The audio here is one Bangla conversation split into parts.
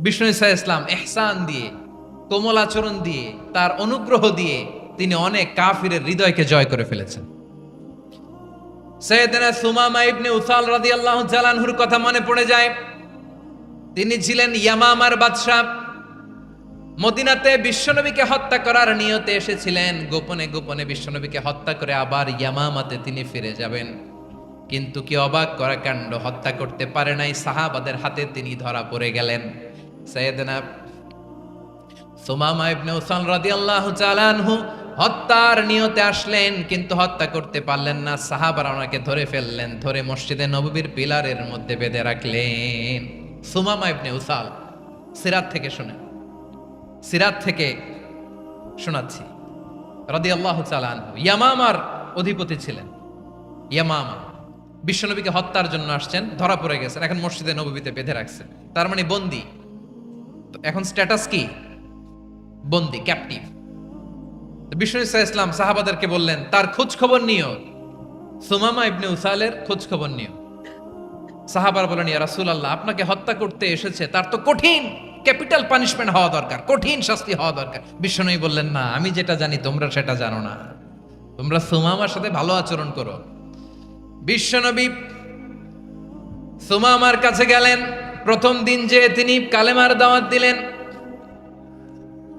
বিষ্ণু ঈসা ইসলাম ইহসান দিয়ে, কোমল আচরণ দিয়ে, তার অনুগ্রহ দিয়ে তিনি অনেক কাফিরের হৃদয়কে জয় করে ফেলেছেন। সাইয়েদনা সুমামা ইবনে উসাল রাদিয়াল্লাহু তাআলা আনহুর কথা মনে পড়ে যায়। তিনি ছিলেন ইয়ামামার বাদশা। মদিনাতে বিশ্বনবীকে হত্যা করার নিয়তে এসেছিলেন, গোপনে গোপনে বিশ্বনবীকে হত্যা করে আবার ইয়ামামাতে তিনি ফিরে যাবেন। কিন্তু কি অবাক করা কাণ্ড, হত্যা করতে পারে নাই, সাহাবাদের হাতে তিনি ধরা পড়ে গেলেন। সাইয়েদনা সুমামা ইবনে উসাল রাদিয়াল্লাহু তাআলা আনহু হত্যার নিয়তে আসলেন, কিন্তু হত্যা করতে পারলেন না। সাহাবারা ওনাকে ধরে ফেললেন, ধরে মসজিদে নববীর পিলারের মধ্যে বেঁধে রাখলেন। সুমামা ইবনে উসাল, সিরাত থেকে শুনেন, সিরাত থেকে শোনাচ্ছি। রাদিয়াল্লাহু তাআলা আনহু ইয়ামামার অধিপতি ছিলেন। ইয়ামামা বিশ্বনবীকে হত্যার জন্য আসছেন, ধরা পড়ে গেছেন, এখন মসজিদে নববীতে বেঁধে রাখছেন, তার মানে বন্দী। তো এখন স্ট্যাটাস কি? বন্দী, ক্যাপটিভ। বিষ্ণু ঈসা ইসলাম সাহাবাদেরকে বললেন তার খোঁজ খবর নিও, সুমামা ইবনে উসালের খোঁজ খবর নিও। সাহাবার বলেন, ইয়া রাসূলুল্লাহ, আপনাকে হত্যা করতে এসেছে, তার তো কঠিন ক্যাপিটাল পানিশমেন্ট হওয়া দরকার, কঠিন শাস্তি হওয়া দরকার। বিশ্বনবী বললেন, না, আমি যেটা জানি তোমরা সেটা জানো না, তোমরা সুমামার সাথে ভালো আচরণ করো। বিশ্বনবী সুমামার কাছে গেলেন। প্রথম দিন যে তিনি কালেমার দাওয়াত দিলেন,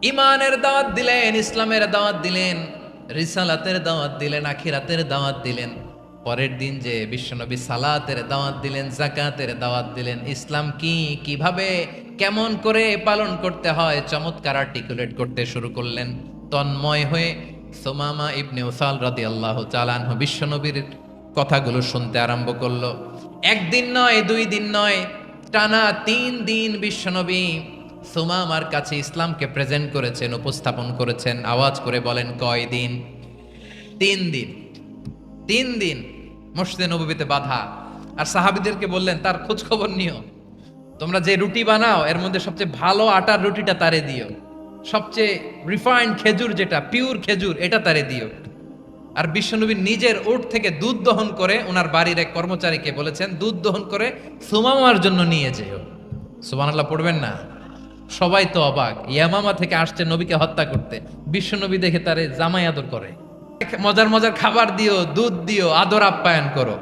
ইমানের দাওয়াত দিলেন, ইসলামের দাওয়াত দিলেন, রিসালাতের দাওয়াত দিলেন, আখিরাতের দাওয়াত দিলেন। পরের দিন যে বিশ্বনবী সালাতের দাওয়াত দিলেন, যাকাতের দাওয়াত দিলেন, ইসলাম কি, কিভাবে, কেমন করে পালন করতে হয় চমৎকার আর্টিকুলেট করতে শুরু করলেন। তন্ময় হয়ে সুমামা ইবনে উসাল রাদিয়াল্লাহু তাআলা আনহু বিশ্বনবীর কথাগুলো শুনতে আরম্ভ করলো। একদিন নয়, 2 দিন নয়, টানা 3 দিন বিশ্বনবী সুমামার কাছে ইসলামকে প্রেজেন্ট করেছেন, উপস্থাপন করেছেন। আওয়াজ করে বলেন, কয় দিন? 3 দিন। 3 দিন মসজিদে নববীতে বাধা। আর সাহাবীদেরকে বললেন তার খোঁজ খবর নিও, তোমরা যে রুটি বানাও এর মধ্যে সবচেয়ে ভালো আটার রুটিটা তারে দিও, সবচেয়ে রিফাইন্ড খেজুর, যেটা পিওর খেজুর, এটা তারে দিও। আর বিশ্বনবী নিজের উট থেকে দুধ দহন করে ওনার বাড়ির এক কর্মচারীকে বলেছেন, দুধ দহন করে সুমামার জন্য নিয়ে যেও। সুবহানাল্লাহ পড়বেন না? সবাই তো অবাক, ইয়ামামা থেকে আসছে নবীকে হত্যা করতে, বিশ্বনবী দেখে তারে জামাই আদর করে, মজার মজার খাবার দিও, দুধ দিও, আদর আপ্যায়ন করো।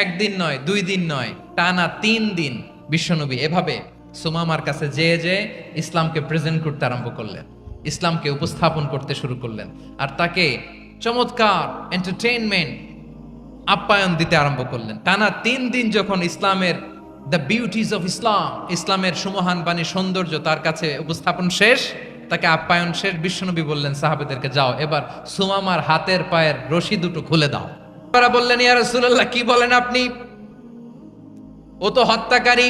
1 দিন নয়, 2 দিন নয়, টানা 3 দিন বিশ্বনবী এভাবে সুমামার কাছে যেয়ে ইসলামকে প্রেজেন্ট করতে আরম্ভ করলেন, ইসলামকে উপস্থাপন করতে শুরু করলেন। আর তাকে চমৎকার এন্টারটেইনমেন্ট, আপ্যায়ন দিতে আরম্ভ করলেন। টানা 3 দিন যখন ইসলামের দ্য বিউটিজ অফ ইসলাম, ইসলামের সুমহান বাণী, সৌন্দর্য তার কাছে উপস্থাপন শেষ, তাকে আপ্যায়ন শেষ, বিশ্বনবী বললেন সাহাবাদেরকে, যাও এবার সুমামার হাতের পায়ের রশি দুটো খুলে দাও। তারা বললেন, ইয়া রাসূলুল্লাহ, কি বলেন আপনি? ও তো হত্যাকারী,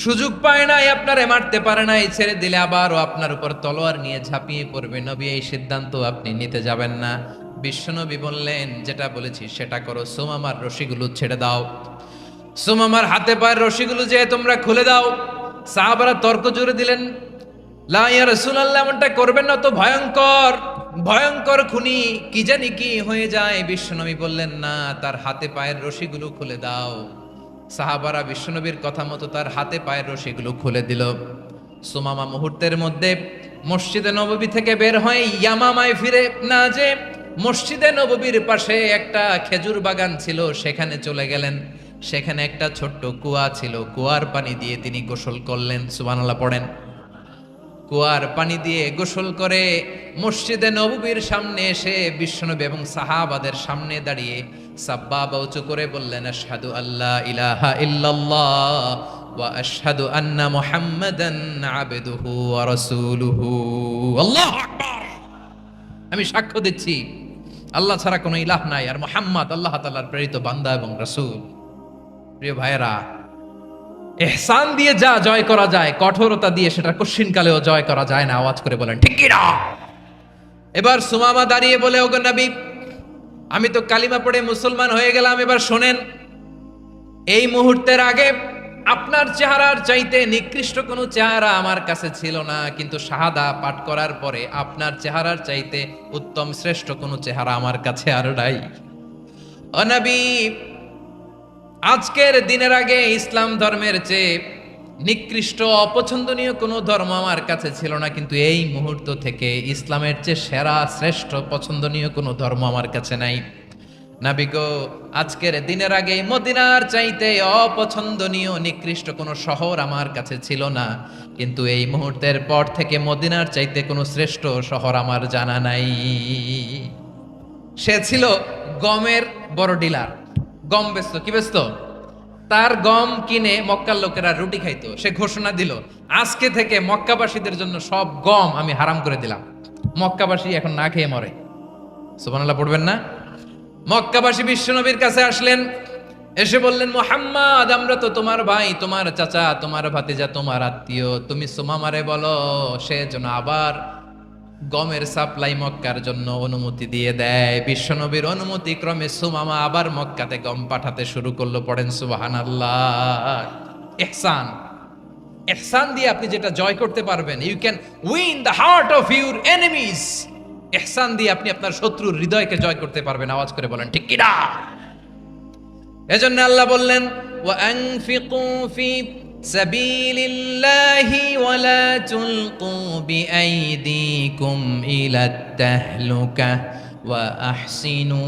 সুযোগ পায় নাই, আপনারে মারতে পারে নাই, ছেড়ে দিলে আবার ও আপনার উপর তলোয়ার নিয়ে ঝাঁপিয়ে পড়বে। নবী, এই সিদ্ধান্ত আপনি নিতে যাবেন না। বিশ্বনবী বললেন, যেটা বলেছি সেটা করো, সুমামার রশিগুলো ছেড়ে দাও, সুমামার হাতে পায়ের রশিগুলো যে তোমরা খুলে দাও। সাহাবারা তর্ক জুড়ে দিলেন, লা ইয়া রাসূলুল্লাহ, এমনটা করবেন না, তো ভয়ঙ্কর, ভয়ঙ্কর খুনি, কি জানি কি হয়ে যায়। বিশ্বনবী বললেন, না, তার হাতে পায়ের রশিগুলো খুলে দাও। সাহাবারা বিশ্বনবীর কথা মতো তার হাতে পায়ের রশিগুলো খুলে দিল। সুমামা মুহূর্তের মধ্যে মসজিদে নববী থেকে বের হয়ে ইয়ামামায় ফিরে না যে মসজিদে নববীর পাশে একটা খেজুর বাগান ছিল, সেখানে চলে গেলেন। সেখানে একটা ছোট্ট কুয়া ছিল, কুয়ার পানি দিয়ে তিনি গোসল করলেন। সুবহানাল্লাহ পড়েন। কুয়ার পানি দিয়ে গোসল করে মসজিদে নববীর সামনে এসে বিশ্বনবী এবং সাহাবাদের সামনে দাঁড়িয়ে সাব্বাবা উঁচু করে বললেন, আশহাদু আল্লা ইলাহা ইল্লাল্লাহ ওয়া আশহাদু আন্না মুহাম্মাদান আবদুহু ওয়া রাসূলুহু। আল্লাহু আকবার! আমি সাক্ষ্য দিচ্ছি আল্লাহ ছাড়া কোনো ইলাহ নাই, আর মুহাম্মদ আল্লাহ তাআলার প্রেরিত বান্দা এবং রাসূল। প্রিয় ভাইয়েরা, ইহসান দিয়ে যা জয় করা যায়, কঠোরতা দিয়ে সেটা কঠিনকালেও জয় করা যায় না। আওয়াজ করে বলেন, ঠিক কি না? এবার সুমামা দাঁড়িয়ে বলে, ওগো নবী, আমি তো কালিমা পড়ে মুসলমান হয়ে গেলাম, এবার শোনেন, এই মুহূর্তের আগে আপনার চেহারার চাইতে নিকৃষ্ট কোনো চেহারা আমার কাছে ছিল না, কিন্তু শাহাদা পাঠ করার পরে আপনার চেহারার চাইতে উত্তম শ্রেষ্ঠ কোনো চেহারা আমার কাছে আর নাই। ও নবী, আজকের দিনের আগে ইসলাম ধর্মের চেয়ে নিকৃষ্ট অপছন্দনীয় কোনো ধর্ম আমার কাছে ছিল না, কিন্তু এই মুহূর্ত থেকে ইসলামের চেয়ে সেরা শ্রেষ্ঠ পছন্দনীয় কোনো ধর্ম আমার কাছে নাই। নবী গো, আজকের দিনের আগে মদিনার চাইতে অপছন্দনীয় নিকৃষ্ট কোনো শহর আমার কাছে ছিল না, কিন্তু এই মুহূর্তের পর থেকে মদিনার চাইতে কোনো শ্রেষ্ঠ শহর আমার জানা নাই। সে ছিল গমের বড় ডিলার, গম বেচত। কি বেচত? তার গম কিনে মক্কার লোকেরা রুটি খাইতো। সে ঘোষণা দিল, আজকে থেকে মক্কাবাসীদের জন্য সব গম আমি হারাম করে দিলাম, মক্কাবাসী এখন না খেয়ে মরে। সুবহানাল্লাহ পড়বেন না? মক্কাবাসী বিশ্বনবীর কাছে আসলেন, এসে বললেন, মুহাম্মদ, আমরা তো তোমার ভাই, তোমার চাচা, তোমার ভাতিজা, তোমার আত্মীয়, তুমি সুমামারে বলো সে যেন আবার গমের সাপ্লাই মক্কার জন্য অনুমতি দিয়ে দেয়। বিশ্বনবীর অনুমতি ক্রমে সুমামা আবার মক্কাতে গম পাঠাতে শুরু করলো। পড়েন সুবহানাল্লাহ। ইহসান, ইহসান দিয়ে আপনি যেটা জয় করতে পারবেন, you can win the heart of your enemies. ইহসান দিয়ে আপনি আপনার শত্রুর হৃদয়কে জয় করতে পারবেন। আওয়াজ করে বলেন ঠিক কিনা? এজন্য আল্লাহ বললেন, ওয়া আনফিকু ফি সাবিলিল্লাহি ওয়া লা তুলকু বিআইদিকুম ইলাত তাহলুকা ওয়া আহসিনু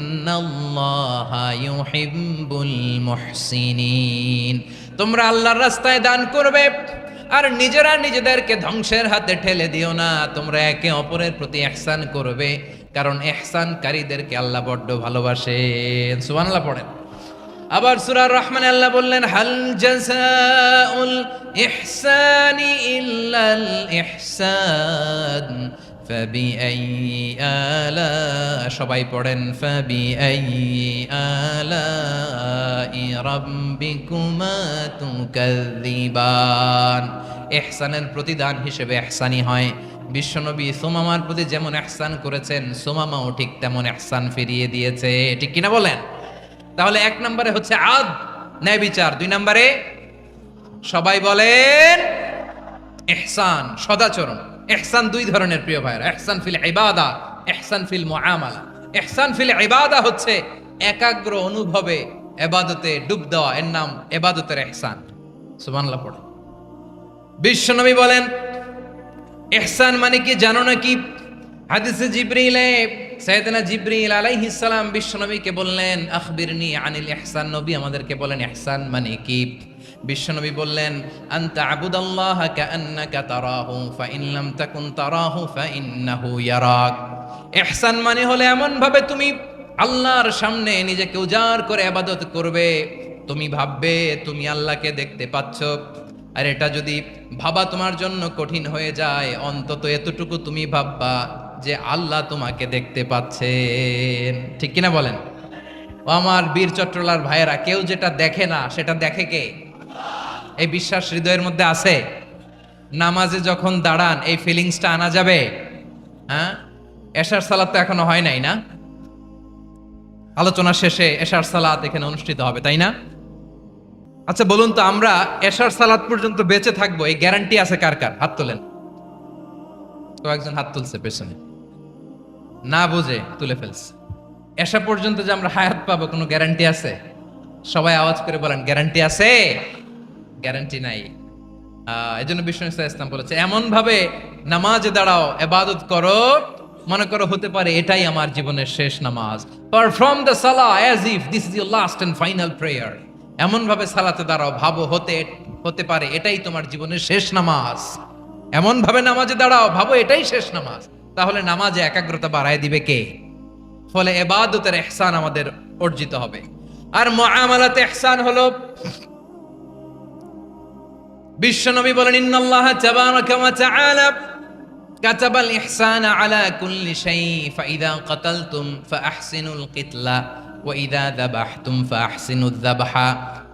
ইন্নাল্লাহা ইউহিব্বুল মুহসিনিন। তোমরা আল্লাহর রাস্তায় দান করবে আর নিজেরা নিজেদেরকে ধ্বংসের হাতে ঠেলে দিও না। তোমরা একে অপরের প্রতি ইহসান করবে, কারণ ইহসানকারীদেরকে আল্লাহ বড্ড ভালোবাসেন। সুবহানাল্লাহ পড়েন। আবার সূরা রহমানে আল্লাহ বললেন, হাল জাযাউল ইহসানি ইল্লাল ইহসান ফাবিআইয়ি আলা, সবাই পড়েন, ফাবিআইয়ি আলাই রাব্বিকুমা তুকাযযিবান। ইহসানের প্রতিদান হিসেবে ইহসানি হয়। বিশ্বনবী সুমামার প্রতি যেমন ইহসান করেছেন, সুমামাও ঠিক তেমন ইহসান ফিরিয়ে দিয়েছে। ঠিক কিনা বলেন? তাহলে এক নম্বরে হচ্ছে আদ, ন্যায় বিচার। দুই নম্বরে সবাই বলেন ইহসান, সদাচরণ। ইহসান দুই ধরনের প্রিয় ভাইরা, ইহসান ফিল ইবাদা, ইহসান ফিল মুআমালা। ইহসান ফিল ইবাদা হচ্ছে একাগ্র অনুভবে ইবাদতে ডুব দেওয়া, এর নাম ইবাদতের ইহসান। সুবহানাল্লাহ পড়ে। বিশ্বনবী বলেন ইহসান মানে কি জানো নাকি? হাদিসে জিবরিলে সাইয়েদনা জিবরিল আলাইহিস সালাম বিশ্বনবীকে বললেন, আখবিরনি আনিল ইহসান। নবী আমাদেরকে বলেন ইহসান মানে কি? বিশ্বনবী বললেন, আনতা আবুদাল্লাহা কাআন্নাকা তারাহু ফাইন লাম তাকুন তারাহু ফাইন্নাহু ইয়ারাক। ইহসান মানে হলো এমন ভাবে তুমি আল্লাহর সামনে নিজেকে উজাড় করে ইবাদত করবে, তুমি ভাববে তুমি আল্লাহকে দেখতে পাচ্ছ। আর এটা যদি ভাবা তোমার জন্য কঠিন হয়ে যায়, অন্তত এতটুকু তুমি ভাববা যে আল্লাহ তোমাকে দেখতে পাচ্ছেন। ঠিক কিনা বলেন? ও আমার বীর চট্টলার ভাইয়েরা, কেউ যেটা দেখে না সেটা দেখে কে? এই বিশ্বাস হৃদয়ের মধ্যে আছে? নামাজে যখন দাঁড়ান এই ফিলিংসটা আনা যাবে? হ্যাঁ, এশার সালাত তো এখনো হয় নাই না? আলোচনা শেষে এশার সালাত এখানে অনুষ্ঠিত হবে, তাই না? আচ্ছা বলুন তো, আমরা এশার সালাত পর্যন্ত বেঁচে থাকবো এই গ্যারান্টি আছে কার কার? হাত তোলেন। কয়েকজন হাত তুলছে পেছনে, না বুঝে তুলে ফেলছে। এশা পর্যন্ত যে আমরা হায়াত পাবো কোনো গ্যারান্টি আছে? সবাই আওয়াজ করে বলেন, গ্যারান্টি আছে? গ্যারান্টি নাই। এজন্য বিষ্ণু ইসলাম বলেছে, এমন ভাবে নামাজে দাঁড়াও, ইবাদত করো, মনে করো হতে পারে এটাই আমার জীবনের শেষ নামাজ। পারফর্ম দ্য সালাহ as if this is your last and final prayer. এমন ভাবে সালাতে দাঁড়াও, ভাবো হতে পারে এটাই তোমার জীবনের শেষ নামাজ। এমন ভাবে নামাজে দাঁড়াও, ভাবো এটাই শেষ নামাজ। তাহলে নামাজে একাগ্রতা বাড়ায় দিবে কে? ফলে ইবাদতের ইহসান আমাদের অর্জিত হবে। আর মুআমালাতে ইহসান হলো, বিশ্বনবী বলেন, ইন্নাল্লাহা তাবারাকা ওয়া তাআলা কাতাবাল ইহসানা আলা কুল্লি শাই ফাইদা কাতালতুম ফাআহসিনুল কিতলা ওয়া ইযা যাবাহতুম ফাআহসিনুয যাবহা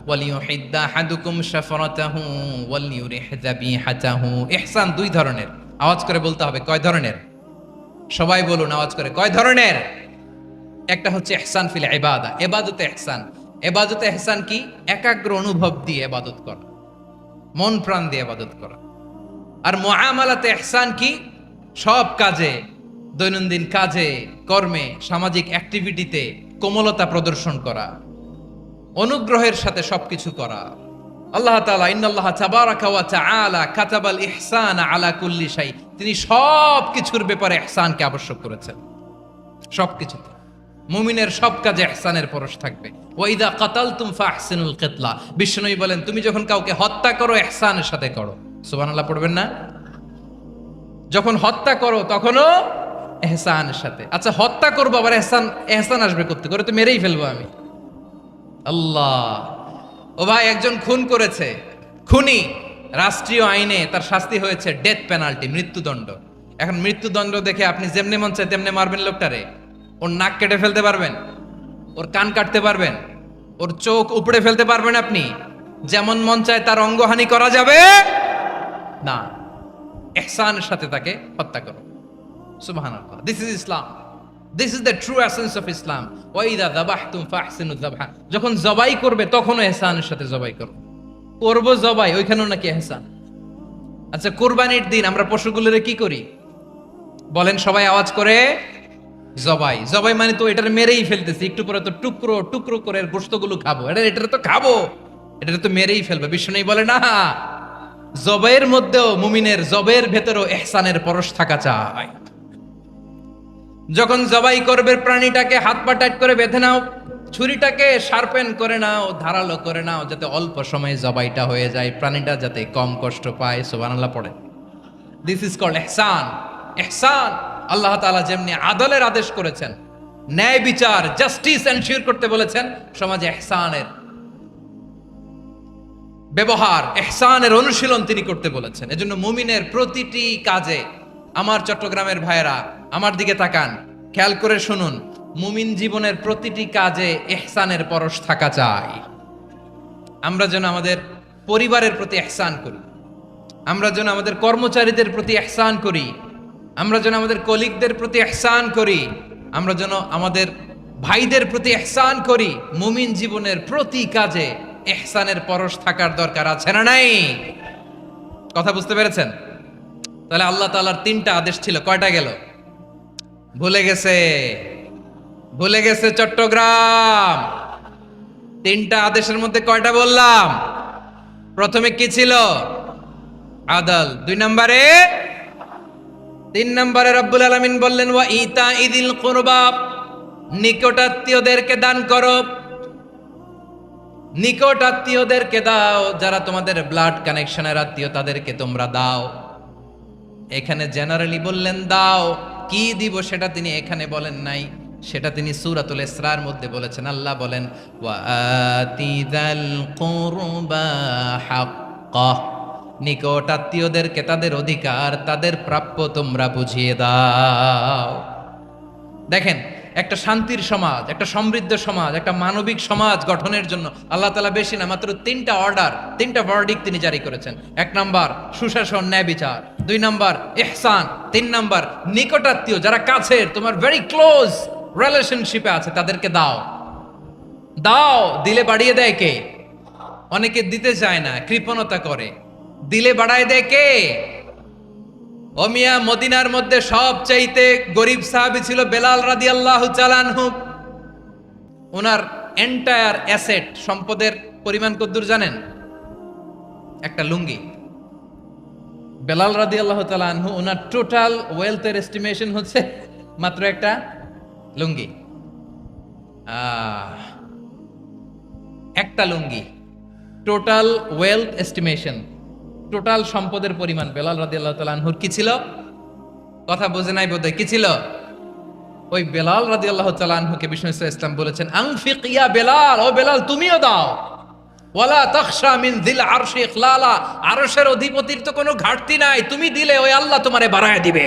ওয়ালিয়ুহিদ্দা আহাদুকুম শাফরাতাহু ওয়ালিয়ুরিহ যাবিহাতাহু। ইহসান দুই ধরনের। আওয়াজ করে বলতে হবে কয় ধরনের? সবাই বলুন আওয়াজ করে, কয় ধরনের? একটা হচ্ছে ইহসান ফিল ইবাদা, ইবাদতে ইহসান। ইবাদতে ইহসান কি? একাগ্র অনুভব দিয়ে ইবাদত করা, মন প্রাণ দিয়ে ইবাদত করা। আর মুআমালাতে ইহসান কি? সব কাজে, দৈনন্দিন কাজে, কর্মে, সামাজিক অ্যাক্টিভিটিতে কোমলতা প্রদর্শন করা, অনুগ্রহের সাথে সবকিছু করা, আল্লাহ তাআলা ইন্নাল্লাহা তাবারাকা ওয়া তাআলা কাতাবাল ইহসানা আলা কুল্লি শাই, তিনি সব কিছুর ব্যাপারে ইহসানকে আবশ্যক করেছেন। সবকিছুতে মুমিনের সব কাজে ইহসানের পরশ থাকবে। ওয়া ইযা কাতালতুম ফাহসিনুল কিতলা, বিষ্ণুই বলেন তুমি যখন কাউকে হত্যা করো ইহসানের সাথে করো। সুবহানাল্লাহ পড়বেন না? যখন হত্যা করো তখনও ইহসানের সাথে। আচ্ছা হত্যা করবো আবার ইহসান আসবে করতে করে তো মেরেই ফেলবো আমি। আল্লাহ, ও ভাই একজন খুন করেছে, খুনি রাষ্ট্রীয় আইনে তার শাস্তি হয়েছে ডেথ পেনাল্টি, মৃত্যুদণ্ড। এখন মৃত্যুদণ্ড দেখে আপনি যেমনে মন চায় তেমনে মারবেন লোকটারে? ওর নাক কেটে ফেলতে পারবেন? ওর কান কাটতে পারবেন? ওর চোখ উপড়ে ফেলতে পারবেন আপনি? যেমন মন চায় তার অঙ্গহানি করা যাবে না। ইহসানের সাথে তাকে হত্যা করো। সুবহানাল্লাহ, this is Islam, this is the true essence of Islam. ওয়া ইযা যাবাহতুম ফাহসিনু যাবহা, যখন জবাই করবে তখনও ইহসানের সাথে জবাই করো। করব জবাই, ওইখানেও নাকি ইহসান। আচ্ছা কুরবানির দিন আমরা পশুগুলোরে কি করি বলেন সবাই আওয়াজ করে? জবাই। জবাই মানে তো এটার মেরেই ফেলতেছি, একটু পরে তো টুকরো টুকরো করে গোশতগুলো খাবো, এটা তো খাবো, এটা তো মেরেই ফেলবে। বিষ্ণু বলে না, জবাইয়ের মধ্যেও মুমিনের জবের ভেতরেও ইহসানের পরশ থাকা চাই। যখন জবাই করবে প্রাণীটাকে হাত পা টাইট করে বেঁধে নাও, ছুরিটাকে শার্পেন করে নাও, ধারালো করে নাও, যাতে অল্প সময়ে জবাইটা হয়ে যায়, প্রাণীটা যাতে কম কষ্ট পায়। সুবহানাল্লাহ পড়ে। দিস ইজ কল্ড ইহসান। ইহসান আল্লাহ তাআলা যেমনি আদলের আদেশ করেছেন, ন্যায় বিচার জাস্টিস এনশিওর করতে বলেছেন, সমাজে ইহসানের ব্যবহার, ইহসানের অনুশীলন তিনি করতে বলেছেন। এজন্য মুমিনের প্রতিটি কাজে, আমার চট্টগ্রামের ভাইয়েরা আমার দিকে তাকান, খেয়াল করে শুনুন, মুমিন জীবনের প্রতিটি কাজে ইহসানের পরশ থাকা চাই। আমরা যেন আমাদের পরিবারের প্রতি ইহসান করি, আমরা যেন আমাদের কর্মচারীদের প্রতি ইহসান করি, আমরা যেন আমাদের কলিগদের প্রতি ইহসান করি, আমরা যেন আমাদের ভাইদের প্রতি ইহসান করি। মুমিন জীবনের প্রতি কাজে ইহসানের পরশ থাকার দরকার আছে না নাই? কথা বুঝতে পেরেছেন? তাহলে আল্লাহ তাআলার তিনটা আদেশ ছিল, কয়টা গেল? ভুলে গেছে, ভুলে গেছে চট্টগ্রাম। তিনটা আদেশের মধ্যে কয়টা বললাম? প্রথমে কি ছিল? আদল। তিন নম্বরে রব্বুল আলামিন বললেন ওয়া ইতা ইদিল কুরবা, নিকটাত্মীয়দেরকে দান করো। নিকট আত্মীয়দেরকে দাও, যারা তোমাদের ব্লাড কানেকশনের আত্মীয় তাদেরকে তোমরা দাও। এখানে জেনারেলি বললেন দাও, কি দিব সেটা তিনি এখানে বলেন নাই, সেটা তিনি সূরাতুল ইসরার মধ্যে বলেছেন। আল্লাহ বলেন ওয়া আতিযাল কুরবা হাক্কাহ, নিকট আত্মীয়দেরকে তাদের অধিকার, তাদের প্রাপ্য তোমরা বুঝিয়ে দাও। দেখেন, একটা শান্তির সমাজ, একটা সমৃদ্ধ সমাজ, একটা মানবিক সমাজ গঠনের জন্য আল্লাহ তাআলা বেশি না, মাত্র তিনটা অর্ডার, তিনটা ভার্ডিক্ট তিনি জারি করেছেন। 1 নাম্বার সুশাসন, ন্যায় বিচার। 2 নাম্বার ইহসান। 3 নাম্বার নিকটাত্মীয়, যারা কাছের, তোমার ভেরি ক্লোজ রিলেশনশিপে আছে, তাদেরকে দাও। দাও, দিলে বাড়িয়ে দেয় কে? অনেকে দিতে চায় না, কৃপণতা করে। দিলে বাড়ায় দেয় কে? ও মিয়া, মদিনার মধ্যে সবচাইতে গরিব সাহাবী ছিল বেলাল রাদিয়াল্লাহু তাআলা আনহু। ওনার এন্টায়ার অ্যাসেট, সম্পদের পরিমাণ কতদূর জানেন? একটা লুঙ্গি। বেলাল রাদিয়াল্লাহু তাআলা আনহু, ওনার টোটাল ওয়েলথের এস্টিমেশন হচ্ছে মাত্র একটা লুঙ্গি। একটা লুঙ্গি, টোটাল ওয়েলথ এস্টিমেশন, টোটাল সম্পদের পরিমাণ বেলাল রাদিয়াল্লাহু তাআলা আনহুর কি ছিল? কথা বোঝে নাই বোধহয়। কি ছিল? ওই বেলাল রাদিয়াল্লাহু তাআলা আনহুকে বিষ্ণু ইসলাম বলেছেন আনফিক ইয়া বেলাল, ও বেলাল তুমিও দাও। ওয়ালা তাখশা মিন যিল আরশি ইখলালা, আরশের অধিপতির তো কোনো ঘাটতি নাই, তুমি দিলে ওই আল্লাহ তোমারে বাড়ায় দিবে।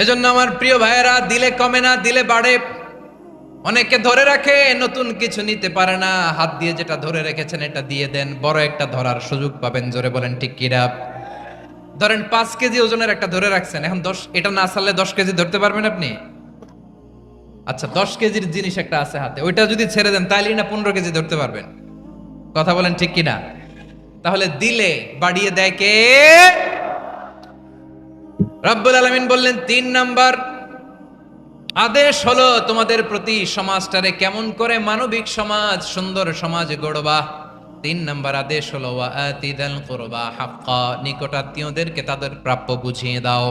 এজন্য আমার প্রিয় ভাইয়েরা, দিলে কমে না, দিলে বাড়ে। অনেকে ধরে রাখে, নতুন কিছু নিতে পারে না, হাত দিয়ে যেটা ধরে রেখেছেন এটা দিয়ে দেন, বড় একটা ধরার সুযোগ পাবেন। জোরে বলেন ঠিক কিনা? ধরেন 5 কেজি ওজনের একটা ধরে রাখছেন, এখন 10, এটা না ছাড়লে 10 কেজি ধরতে পারবেন আপনি? আচ্ছা 10 কেজির জিনিস একটা আছে হাতে, ওইটা যদি ছেড়ে দেন তাইলেই না 15 কেজি ধরতে পারবেন। কথা বলেন ঠিক কিনা? তাহলে দিলে বাড়িয়ে দেয় কে? রব্বুল আলামিন বললেন 3 নাম্বার আদেশ হলো তোমাদের প্রতি সমাজটারে কেমন করে মানবিক সমাজ, সুন্দর সমাজ গড়বা। তিন নম্বর আদেশ হলো ওয়া আতিদাল কুরবা হাক্কা, নিকটাত্মীয়দেরকে তাদের প্রাপ্য বুঝিয়ে দাও।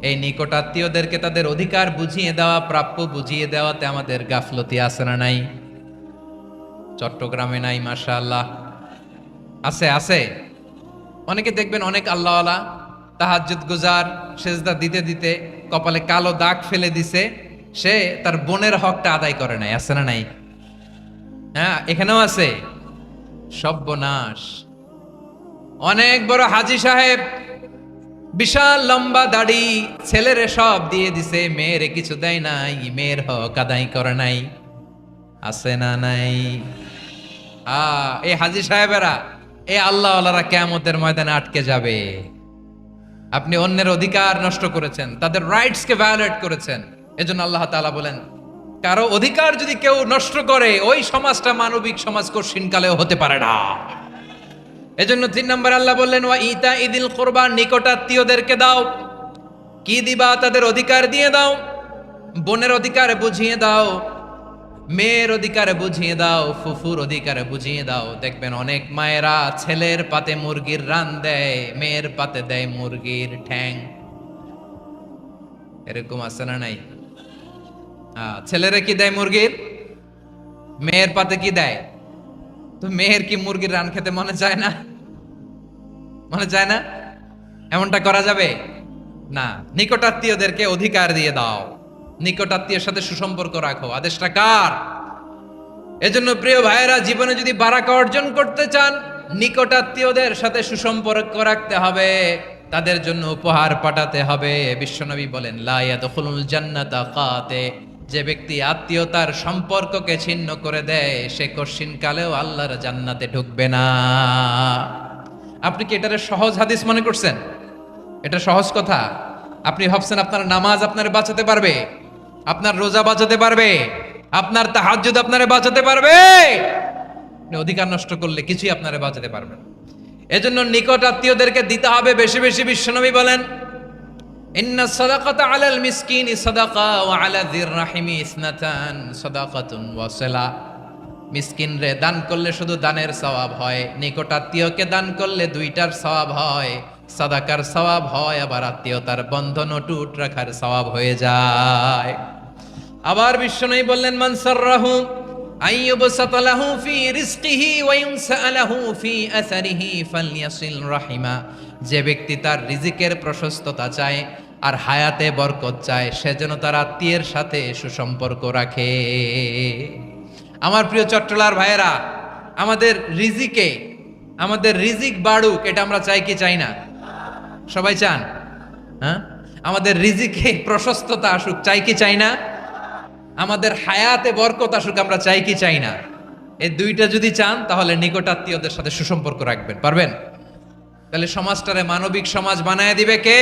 এই নিকটাত্মীয়দেরকে তাদের অধিকার বুঝিয়ে দেওয়া, প্রাপ্য বুঝিয়ে দেওয়াতে আমাদের গাফলতি আছে না নাই? চট্টগ্রামে নাই? মাশাআল্লাহ আছে, আছে। অনেকে দেখবেন অনেক আল্লাহওয়ালা তাহাজ্জুদ গুজার, সেজদা দিতে দিতে কপালে কালো দাগ ফেলে দিছে, সে তার বোনের হকটা আদায় করে নাই। আছে না নাই? হ্যাঁ, এখানেও আছে। সর্বনাশ। অনেক বড় হাজী সাহেব, বিশাল লম্বা দাড়ি, ছেলেরে সব দিয়ে দিছে, মেয়েরে কিছু দেয় নাই, মেয়ের হক আদায় করে নাই। আছে না নাই? এই হাজী সাহেবেরা, এই আল্লাহওয়ালারা কিয়ামতের ময়দানে আটকে যাবে। আপনি অন্যের অধিকার নষ্ট করেছেন, তাদের রাইটস কে ভায়োলেট করেছেন। এজন্য আল্লাহ তাআলা বলেন, কারো অধিকার যদি কেউ নষ্ট করে, ওই সমাজটা মানবিক সমাজ কঠিনকালেও হতে পারে না। এজন্য 3 নম্বর আল্লাহ বললেন ওয়া ইতা ইদিল কুরবা, নিকটাত্মীয়দেরকে দাও। কি দিবা? তাদের অধিকার দিয়ে দাও। বোনের অধিকার বুঝিয়ে দাও, মেয়ের অধিকার বুঝিয়ে দাও, ফুফুর অধিকার বুঝিয়ে দাও। দেখবেন অনেক মায়েরা ছেলের পাতে মুরগির রান দেয়, মেয়ের পাতে দেয় মুরগির ঠ্যাং। এরকম আছে না নাই? ছেলেরা কি দেয়? মুরগির। মেয়ের পাতে কি দেয়? তো মেয়ের কি মুরগির রান খেতে মনে চায় না? মনে চায় না? এমনটা করা যাবে না। নিকটাত্মীয়দেরকে অধিকার দিয়ে দাও, নিকটাত্মীয়ের সাথে সুসম্পর্ক রাখো। আদেশটা কার? এজন্য প্রিয় ভাইয়েরা, জীবনে যদি বারাকা অর্জন করতে চান, নিকটাত্মীয়দের সাথে সুসম্পর্ক রাখতে হবে, তাদের জন্য উপহার পাঠাতে হবে। বিশ্বনবী বলেন লা ইয়াদখুলুল জান্নাতা কাতে, যে ব্যক্তি আত্মীয়তার সম্পর্ককে ছিন্ন করে দেয়, সে কঠিনকালেও আল্লাহর জান্নাতে ঢুকবে না। আপনি কি এটারে সহজ হাদিস মনে করছেন? এটা সহজ কথা? আপনি ভাবছেন আপনার নামাজ আপনারে বাঁচাতে পারবে? আপনার রোজা বাঁচাতে পারবে? আপনার তাহাজ্জুদ আপনারে বাঁচাতে পারবে? অধিকার নষ্ট করলে কিছুই আপনারে বাঁচাতে পারবে না। এজন্য নিকট আত্মীয়দেরকে দিতে হবে বেশি বেশি। বিশ্বনবী বলেন ইন্না সাদাকাতা আলাল মিসকিনি সাদাকা ওয়া আলা যির রাহিমি ইসনাতান সাদাকাতুন ওয়া সিলা। মিসকিন রে দান করলে শুধু দানের সওয়াব হয়, নিকট আত্মীয়কে দান করলে দুইটার সওয়াব হয়। সাদাকার সওয়াব হয়, আবার আত্মীয়তার বন্ধন অটুট রাখার সওয়াব হয়ে যায়। আবার বিশ্বনবী বললেন মান সাররাহু আইয়ুবসাতা লাহু ফি রিজকিহি ওয়া ইউনসালাহু ফি আসারিহি ফালইয়াসিল রাহিমা। যে ব্যক্তি তার রিজিকের প্রশস্ততা চায় আর হায়াতে বরকত চায়, সে যেন তার আত্মীয়ের সাথে সুসম্পর্ক রাখে। আমার প্রিয় চট্টলার ভাইয়েরা, আমাদের রিজিক বাড়ুক, এটা আমরা চাই কি চাই না? সবাই চান? হ্যাঁ, আমাদের রিজিকে প্রশস্ততা আসুক, চাই কি চাই না? আমাদের হায়াতে বরকত আসুক, আমরা চাই কি চাই না? এই দুইটা যদি চান, তাহলে নিকটাত্মীয়দের সাথে সুসম্পর্ক রাখবেন। পারবেন? তাহলে সমাজটারে মানবিক সমাজ বানায় দিবে কে?